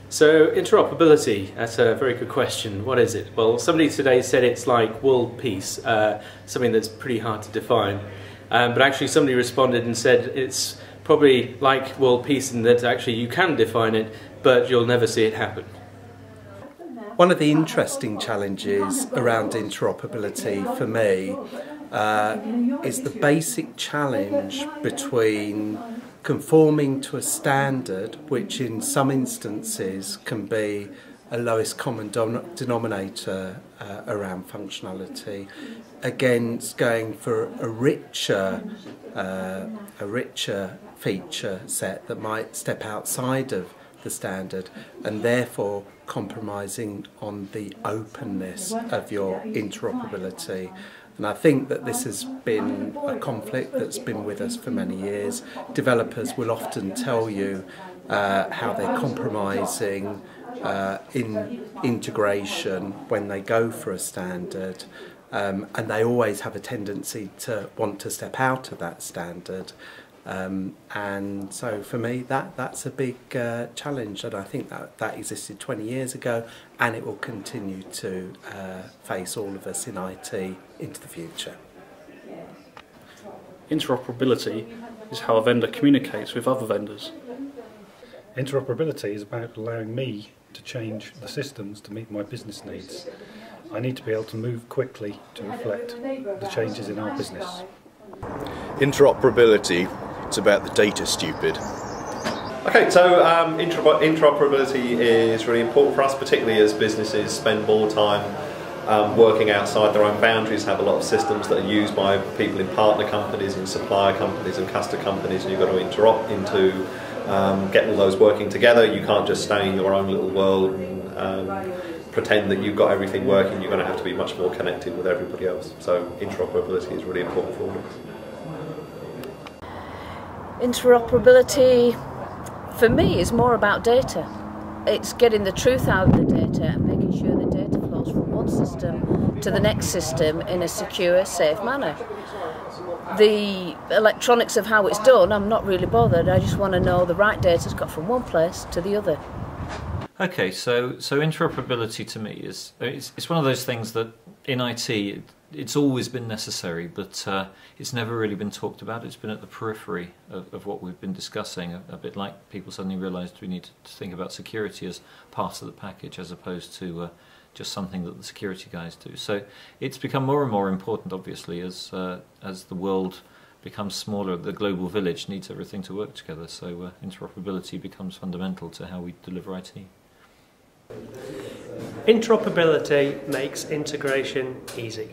So interoperability, that's a very good question. What is it? Well, somebody today said it's like world peace, something that's pretty hard to define. But actually somebody responded and said it's probably like world peace in that actually you can define it, but you'll never see it happen. One of the interesting challenges around interoperability for me is the basic challenge between conforming to a standard, which in some instances can be a lowest common denominator around functionality, against going for a richer feature set that might step outside of the standard, and therefore compromising on the openness of your interoperability. And I think that this has been a conflict that's been with us for many years. Developers will often tell you how they're compromising in integration when they go for a standard, and they always have a tendency to want to step out of that standard. And so for me that's a big challenge, and I think that existed 20 years ago, and it will continue to face all of us in IT into the future. Interoperability is how a vendor communicates with other vendors. Interoperability is about allowing me to change the systems to meet my business needs. I need to be able to move quickly to reflect the changes in our business. Interoperability, it's about the data stupid. Okay, so interoperability is really important for us, particularly as businesses spend more time working outside their own boundaries, have a lot of systems that are used by people in partner companies, in supplier companies and customer companies, and you've got to interop into get all those working together. You can't just stay in your own little world and pretend that you've got everything working. You're going to have to be much more connected with everybody else. So interoperability is really important for all of us. Interoperability for me is more about data. It's getting the truth out of the data and making sure the data flows from one system to the next system in a secure, safe manner. The electronics of how it's done, I'm not really bothered. I just want to know the right data's got from one place to the other. Okay, so interoperability to me is it's one of those things that in IT it's always been necessary, but it's never really been talked about. It's been at the periphery of what we've been discussing, a bit like people suddenly realised we need to think about security as part of the package as opposed to just something that the security guys do. So it's become more and more important, obviously, as the world becomes smaller. The global village needs everything to work together, so interoperability becomes fundamental to how we deliver IT. Interoperability makes integration easy.